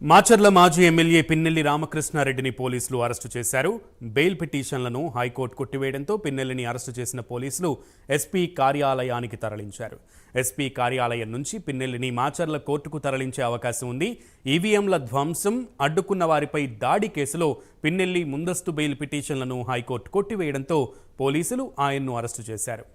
మాచర్ల మాజీ ఎమ్మెల్యే పిన్నెల్లి రామకృష్ణారెడ్డిని పోలీసులు అరెస్టు చేశారు. బెయిల్ పిటిషన్లను హైకోర్టు కొట్టివేయడంతో పిన్నెల్లిని అరెస్టు చేసిన పోలీసులు ఎస్పీ కార్యాలయానికి తరలించారు. ఎస్పీ కార్యాలయం నుంచి పిన్నెల్లిని మాచర్ల కోర్టుకు తరలించే అవకాశం ఉంది. ఈవీఎంల ధ్వంసం, అడ్డుకున్న వారిపై దాడి కేసులో పిన్నెల్లి ముందస్తు బెయిల్ పిటిషన్లను హైకోర్టు కొట్టివేయడంతో పోలీసులు ఆయన్ను అరెస్టు చేశారు.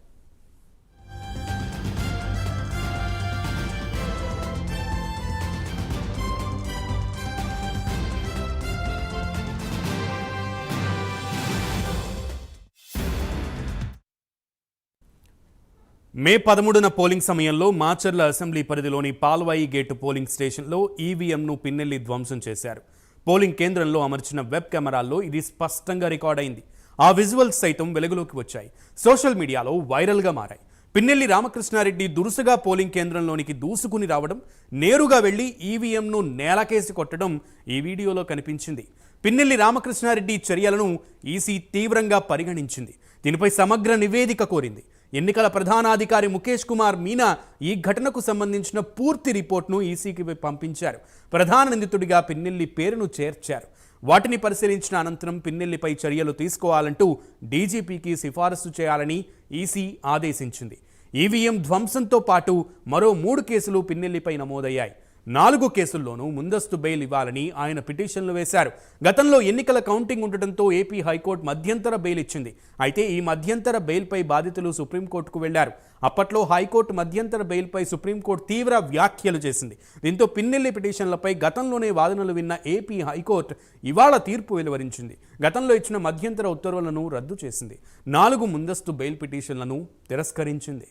మే 13న పోలింగ్ సమయంలో మాచర్ల అసెంబ్లీ పరిధిలోని పాల్వాయి గేటు పోలింగ్ స్టేషన్లో ఈవీఎంను పిన్నెల్లి ధ్వంసం చేశారు. పోలింగ్ కేంద్రంలో అమర్చిన వెబ్ కెమెరాల్లో ఇది స్పష్టంగా రికార్డైంది. ఆ విజువల్స్ సైతం వెలుగులోకి వచ్చాయి. సోషల్ మీడియాలో వైరల్గా మారాయి. పిన్నెల్లి రామకృష్ణారెడ్డి దురుసుగా పోలింగ్ కేంద్రంలోనికి దూసుకుని రావడం, నేరుగా వెళ్లి ఈవీఎంను నేలకేసి కొట్టడం ఈ వీడియోలో కనిపించింది. పిన్నెల్లి రామకృష్ణారెడ్డి చర్యలను ఈసీ తీవ్రంగా పరిగణించింది. దీనిపై సమగ్ర నివేదిక కోరింది. ఎన్నికల ప్రధానాధికారి ముఖేష్ కుమార్ మీనా ఈ ఘటనకు సంబంధించిన పూర్తి రిపోర్ట్ను ఈసీకి పంపించారు. ప్రధాన నిందితుడిగా పిన్నెల్లి పేరును చేర్చారు. వాటిని పరిశీలించిన అనంతరం పిన్నెల్లిపై చర్యలు తీసుకోవాలంటూ డీజీపీకి సిఫారసు చేయాలని ఈసీ ఆదేశించింది. ఈవీఎం ధ్వంసంతో పాటు మరో 3 కేసులు పిన్నెల్లిపై నమోదయ్యాయి. 4 కేసుల్లోనూ ముందస్తు బెయిల్ ఇవ్వాలని ఆయన పిటిషన్లు వేశారు. గతంలో ఎన్నికల కౌంటింగ్ ఉండటంతో ఏపీ హైకోర్టు మధ్యంతర బెయిల్ ఇచ్చింది. అయితే ఈ మధ్యంతర బెయిల్పై బాధితులు సుప్రీంకోర్టుకు వెళ్లారు. అప్పట్లో హైకోర్టు మధ్యంతర బెయిల్పై సుప్రీంకోర్టు తీవ్ర వ్యాఖ్యలు చేసింది. దీంతో పిన్నెల్లి పిటిషన్లపై గతంలోనే వాదనలు విన్న ఏపీ హైకోర్టు ఇవాళ తీర్పు వెలువరించింది. గతంలో ఇచ్చిన మధ్యంతర ఉత్తర్వులను రద్దు చేసింది. 4 ముందస్తు బెయిల్ పిటిషన్లను తిరస్కరించింది.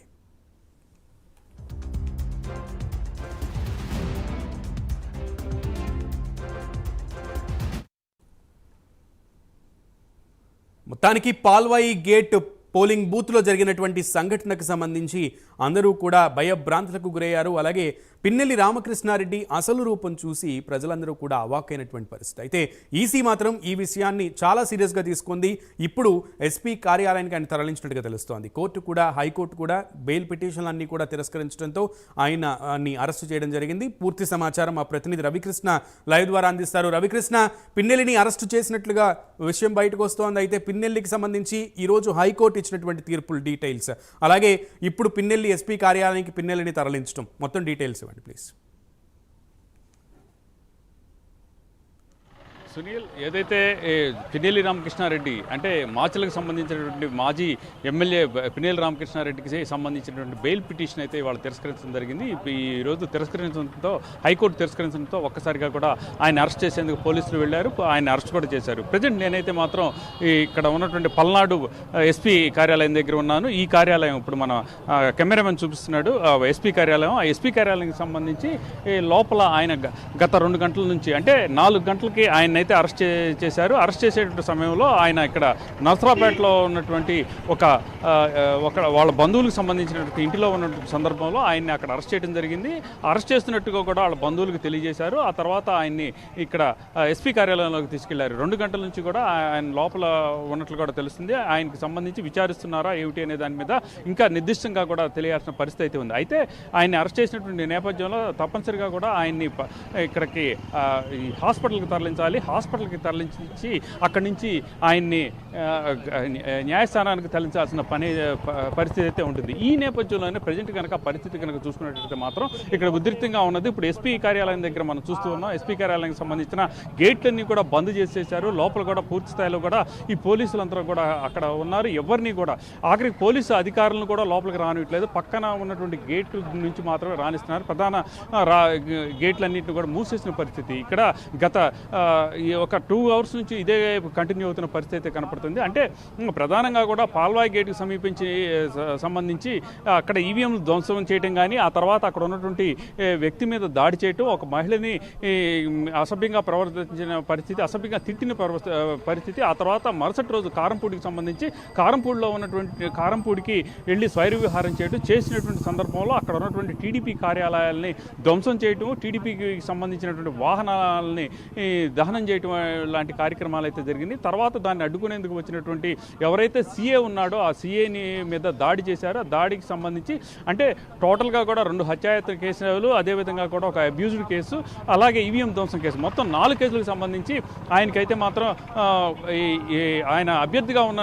మొత్తానికి పాల్వాయి గేట్ పోలింగ్ బూత్లో జరిగినటువంటి సంఘటనకు సంబంధించి అందరూ కూడా భయభ్రాంతులకు గురయ్యారు. అలాగే పిన్నెల్లి రామకృష్ణారెడ్డి అసలు రూపం చూసి ప్రజలందరూ కూడా అవాక్కైనటువంటి పరిస్థితి. అయితే ఈసీ మాత్రం ఈ విషయాన్ని చాలా సీరియస్గా తీసుకుంది. ఇప్పుడు ఎస్పీ కార్యాలయానికి ఆయన తరలించినట్టుగా తెలుస్తోంది. హైకోర్టు కూడా బెయిల్ పిటిషన్లన్నీ కూడా తిరస్కరించడంతో ఆయన్ని అరెస్టు చేయడం జరిగింది. పూర్తి సమాచారం మా ప్రతినిధి రవికృష్ణ లైవ్ ద్వారా అందిస్తారు. రవికృష్ణ, పిన్నెల్లిని అరెస్టు చేసినట్లుగా విషయం బయటకు వస్తోంది. అయితే పిన్నెల్లికి సంబంధించి ఈరోజు హైకోర్టు ఇచ్చినటువంటి తీర్పుల డీటెయిల్స్, అలాగే ఇప్పుడు పిన్నెల్లి ఎస్పీ కార్యాలయానికి పిన్నెల్లిని తరలించడం, మొత్తం డీటెయిల్స్ ఇవ్వండి ప్లీజ్. సునీల్, ఏదైతే పిన్నెల్లి రామకృష్ణారెడ్డి అంటే మాచర్లకు సంబంధించినటువంటి మాజీ ఎమ్మెల్యే పిన్నెల్లి రామకృష్ణారెడ్డికి సంబంధించినటువంటి బెయిల్ పిటిషన్ అయితే వాళ్ళు తిరస్కరించడం జరిగింది. ఈరోజు తిరస్కరించడంతో హైకోర్టు తిరస్కరించడంతో ఒక్కసారిగా కూడా ఆయన అరెస్ట్ చేసేందుకు పోలీసులు వెళ్ళారు. ఆయన అరెస్ట్ కూడా చేశారు. ప్రజెంట్ నేనైతే మాత్రం ఇక్కడ ఉన్నటువంటి పల్నాడు ఎస్పీ కార్యాలయం దగ్గర ఉన్నాను. ఈ కార్యాలయం ఇప్పుడు మన కెమెరామెన్ చూపిస్తున్నాడు ఎస్పీ కార్యాలయం. ఆ ఎస్పీ కార్యాలయానికి సంబంధించి లోపల ఆయన గత 2 గంటల నుంచి అంటే 4 గంటలకి ఆయన అయితే అరెస్ట్ చేశారు. అరెస్ట్ చేసేటువంటి సమయంలో ఆయన ఇక్కడ నర్సరావుపేటలో ఉన్నటువంటి ఒక వాళ్ళ బంధువులకు సంబంధించినటువంటి ఇంటిలో ఉన్నటువంటి సందర్భంలో ఆయన్ని అక్కడ అరెస్ట్ చేయడం జరిగింది. అరెస్ట్ చేస్తున్నట్టుగా కూడా వాళ్ళ బంధువులకు తెలియజేశారు. ఆ తర్వాత ఆయన్ని ఇక్కడ ఎస్పీ కార్యాలయంలోకి తీసుకెళ్లారు. 2 గంటల నుంచి కూడా ఆయన లోపల ఉన్నట్లు కూడా తెలుస్తుంది. ఆయనకి సంబంధించి విచారిస్తున్నారా ఏమిటి అనే దాని మీద ఇంకా నిర్దిష్టంగా కూడా తెలియాల్సిన పరిస్థితి అయితే ఉంది. అయితే ఆయన్ని అరెస్ట్ చేసినటువంటి నేపథ్యంలో తప్పనిసరిగా కూడా ఆయన్ని ఇక్కడికి హాస్పిటల్కి తరలించాలి. హాస్పిటల్కి తరలించి అక్కడి నుంచి ఆయన్ని న్యాయస్థానానికి తరలించాల్సిన పరిస్థితి అయితే ఉంటుంది. ఈ నేపథ్యంలోనే ప్రజెంట్ కనుక పరిస్థితి కనుక చూసుకున్నట్లయితే మాత్రం ఇక్కడ ఉధృతంగా ఉన్నది. ఇప్పుడు ఎస్పీ కార్యాలయం దగ్గర మనం చూస్తూ ఉన్నాం. ఎస్పీ కార్యాలయానికి సంబంధించిన గేట్లన్నీ కూడా బంద్ చేసేశారు. లోపల కూడా పూర్తి స్థాయిలో కూడా ఈ పోలీసులందరూ కూడా అక్కడ ఉన్నారు. ఎవరిని కూడా ఆఖరికి పోలీసు అధికారులను కూడా లోపలికి రానివ్వట్లేదు. పక్కన ఉన్నటువంటి గేట్ నుంచి మాత్రమే రాణిస్తున్నారు. ప్రధాన గేట్లన్నింటినీ కూడా మూసేసిన పరిస్థితి ఇక్కడ గత ఒక 2 అవర్స్ నుంచి ఇదే కంటిన్యూ అవుతున్న పరిస్థితి అయితే కనపడుతుంది. అంటే ప్రధానంగా కూడా పాల్వాయి గేట్కి సంబంధించి అక్కడ ఈవీఎంలు ధ్వంసం చేయడం కానీ, ఆ తర్వాత అక్కడ ఉన్నటువంటి వ్యక్తి మీద దాడి చేయటం, ఒక మహిళని అసభ్యంగా ప్రవర్తించిన పరిస్థితి, అసభ్యంగా తిట్టిన పరిస్థితి, ఆ తర్వాత మరుసటి రోజు కారంపూడికి సంబంధించి కారంపూడిలో ఉన్నటువంటి కారంపూడికి వెళ్ళి స్వైర విహారం చేయడం చేసినటువంటి సందర్భంలో అక్కడ ఉన్నటువంటి టీడీపీ కార్యాలయాలని ధ్వంసం చేయటం, టీడీపీకి సంబంధించినటువంటి వాహనాలని దహనం చేయడం లాంటి కార్యక్రమాలు అయితే జరిగింది. తర్వాత దాన్ని అడ్డుకునేందుకు వచ్చినటువంటి ఎవరైతే సీఏ ఉన్నాడో ఆ సీఏని మీద దాడి చేశారో ఆ దాడికి సంబంధించి అంటే టోటల్గా కూడా 2 హత్యాయత్న కేసులు, అదేవిధంగా కూడా ఒక అబ్యూజ్డ్ కేసు, అలాగే ఈవీఎం ధ్వంసం కేసు, మొత్తం 4 కేసులకు సంబంధించి ఆయనకైతే మాత్రం ఆయన అభ్యర్థిగా ఉన్న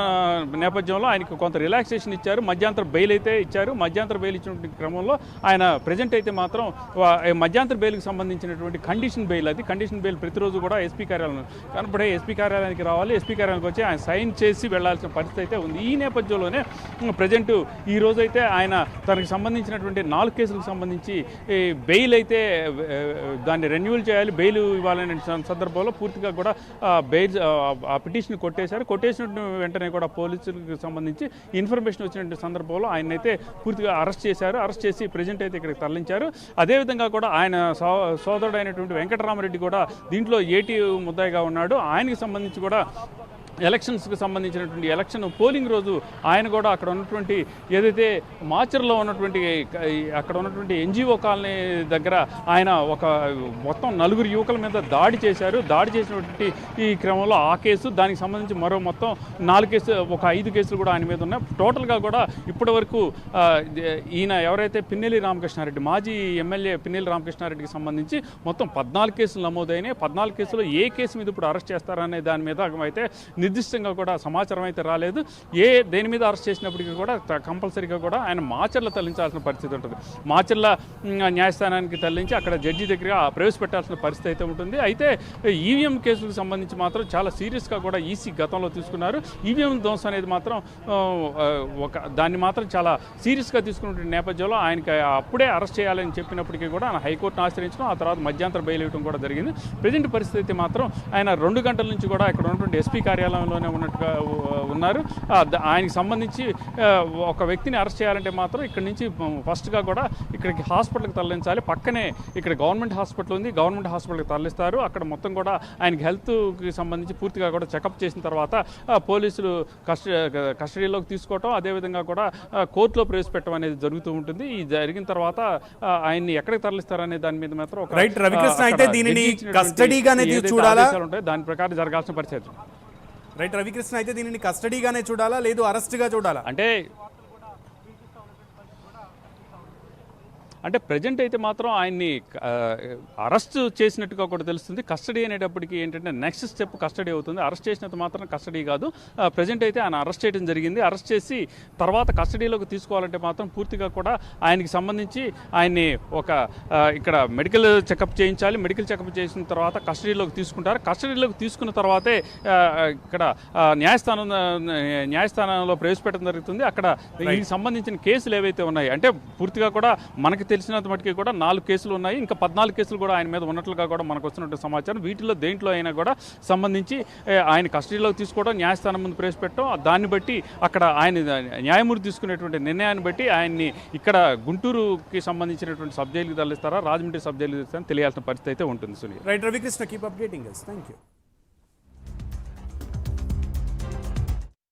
నేపథ్యంలో ఆయనకు కొంత రిలాక్సేషన్ ఇచ్చారు. మధ్యాంతర బెయిల్ అయితే ఇచ్చారు. మధ్యాంతర బెయిల్ ఇచ్చినటువంటి క్రమంలో ఆయన ప్రజెంట్ అయితే మాత్రం మధ్యాంతర బెయిల్కి సంబంధించినటువంటి కండిషన్ బెయిల్, అది కండిషన్ బెయిల్ ప్రతిరోజు కూడా ఎస్పీ కార్యాలయం కనపడే ఎస్పీ కార్యాలయానికి రావాలి, ఎస్పీ కార్యాలయానికి వచ్చి ఆయన సైన్ చేసి వెళ్లాల్సిన పరిస్థితి అయితే ఉంది. ఈ నేపథ్యంలోనే ప్రజెంట్ ఈ రోజు అయితే ఆయన తనకు సంబంధించినటువంటి 4 కేసులకు సంబంధించి బెయిల్ అయితే దాన్ని రెన్యూవల్ చేయాలి, బెయిల్ ఇవ్వాలనే సందర్భంలో పూర్తిగా కూడా బెయిల్ ఆ పిటిషన్ కొట్టేశారు. కొట్టేసిన వెంటనే కూడా పోలీసులకు సంబంధించి ఇన్ఫర్మేషన్ వచ్చిన సందర్భంలో ఆయన అయితే పూర్తిగా అరెస్ట్ చేశారు. అరెస్ట్ చేసి ప్రజెంట్ అయితే ఇక్కడికి తరలించారు. అదేవిధంగా కూడా ఆయన సోదరుడు అయినటువంటి వెంకటరామరెడ్డి కూడా దీంట్లో ఏటీ ముద్దాయిగా ఉన్నాడు. ఆయనకి సంబంధించి కూడా ఎలక్షన్స్కి సంబంధించినటువంటి ఎలక్షన్ పోలింగ్ రోజు ఆయన కూడా అక్కడ ఉన్నటువంటి ఏదైతే మాచర్లో ఉన్నటువంటి అక్కడ ఉన్నటువంటి ఎన్జిఓ కాలనీ దగ్గర ఆయన ఒక మొత్తం 4 యువకుల మీద దాడి చేశారు. దాడి చేసినటువంటి ఈ క్రమంలో ఆ కేసు, దానికి సంబంధించి మరో మొత్తం 4 కేసులు, ఒక 5 కేసులు కూడా ఆయన మీద ఉన్నాయి. టోటల్గా కూడా ఇప్పటి వరకు ఈయన ఎవరైతే పిన్నెల్లి రామకృష్ణారెడ్డి, మాజీ ఎమ్మెల్యే పిన్నెల్లి రామకృష్ణారెడ్డికి సంబంధించి మొత్తం 14 కేసులు నమోదైనాయి. 14 కేసులో ఏ కేసు మీద ఇప్పుడు అరెస్ట్ చేస్తారనే దాని మీద అయితే నిర్దిష్టంగా కూడా సమాచారం అయితే రాలేదు. దేని మీద అరెస్ట్ చేసినప్పటికీ కూడా కంపల్సరీగా కూడా ఆయన మాచర్ల తరలించాల్సిన పరిస్థితి ఉంటుంది. మాచర్ల న్యాయస్థానానికి తరలించి అక్కడ జడ్జి దగ్గర ప్రవేశపెట్టాల్సిన పరిస్థితి అయితే ఉంటుంది. అయితే ఈవీఎం కేసులకు సంబంధించి మాత్రం చాలా సీరియస్గా కూడా ఈసీ గతంలో తీసుకున్నారు. ఈవీఎం ధ్వంసం అనేది మాత్రం దాన్ని మాత్రం చాలా సీరియస్గా తీసుకున్న నేపథ్యంలో ఆయనకి అప్పుడే అరెస్ట్ చేయాలని చెప్పినప్పటికీ కూడా ఆయన హైకోర్టును ఆశ్రయించడం, ఆ తర్వాత మధ్యంతర బెయిల్ ఇవ్వడం కూడా జరిగింది. ప్రజెంట్ పరిస్థితి అయితే మాత్రం ఆయన 2 గంటల నుంచి కూడా ఇక్కడ ఉన్నటువంటి ఎస్పీ కార్యాలయంలోనే ఉన్నట్టుగా ఉన్నారు. ఆయనకి సంబంధించి ఒక వ్యక్తిని అరెస్ట్ చేయాలంటే మాత్రం ఇక్కడ నుంచి ఫస్ట్గా కూడా ఇక్కడికి హాస్పిటల్కి తరలించాలి. పక్కనే ఇక్కడ గవర్నమెంట్ హాస్పిటల్ ఉంది, గవర్నమెంట్ హాస్పిటల్కి తరలిస్తారు. అక్కడ మొత్తం కూడా ఆయనకి హెల్త్కి సంబంధించి పూర్తిగా కూడా చెకప్ చేసిన తర్వాత పోలీసులు కస్టడీలోకి తీసుకోవటం, అదేవిధంగా కూడా కోర్టులో ప్రవేశపెట్టడం అనేది జరుగుతూ ఉంటుంది. ఈ జరిగిన తర్వాత ఆయన్ని ఎక్కడికి తరలిస్తారనే దాని మీద మాత్రం రవికృష్ణ అయితే దీనిని కస్టడీగానే చూడాలా, దాని ప్రకారం జరగాల్సిన పరిస్థితి. రైట్, రవికృష్ణ అయితే దీనిని కస్టడీగానే చూడాలా, లేదు అరెస్ట్గా చూడాలా? అంటే ప్రజెంట్ అయితే మాత్రం ఆయన్ని అరెస్ట్ చేసినట్టుగా కూడా తెలుస్తుంది. కస్టడీ అనేటప్పటికి ఏంటంటే నెక్స్ట్ స్టెప్ కస్టడీ అవుతుంది. అరెస్ట్ చేసినంత మాత్రం కస్టడీ కాదు. ప్రజెంట్ అయితే ఆయన అరెస్ట్ చేయడం జరిగింది. అరెస్ట్ చేసి తర్వాత కస్టడీలోకి తీసుకోవాలంటే మాత్రం పూర్తిగా కూడా ఆయనకి సంబంధించి ఆయన్ని ఇక్కడ మెడికల్ చెకప్ చేయించాలి. మెడికల్ చెకప్ చేసిన తర్వాత కస్టడీలోకి తీసుకుంటారు. కస్టడీలోకి తీసుకున్న తర్వాతే ఇక్కడ న్యాయస్థానంలో ప్రవేశపెట్టడం జరుగుతుంది. అక్కడ దీనికి సంబంధించిన కేసులు ఏవైతే ఉన్నాయి అంటే పూర్తిగా కూడా మనకి తెలిసినంత మటుకి కూడా 4 కేసులు ఉన్నాయి. ఇంకా 14 కేసులు కూడా ఆయన మీద ఉన్నట్లుగా కూడా మనకు వచ్చినట్టు సమాచారం. వీటిలో దేంట్లో అయినా కూడా సంబంధించి ఆయన కస్టడీలోకి తీసుకోవడం, న్యాయస్థానం ముందు ప్రవేశపెట్టడం, దాన్ని బట్టి అక్కడ ఆయన న్యాయమూర్తి తీసుకునేటువంటి నిర్ణయాన్ని బట్టి ఆయన్ని ఇక్కడ గుంటూరుకి సంబంధించినటువంటి సబ్ జైలుకి తరలిస్తారా, రాజమండ్రి సబ్ జైలుకి తెలియాల్సిన పరిస్థితి అయితే ఉంటుంది. Sunil. Right, Ravikrishna, keep updating us. Thank you.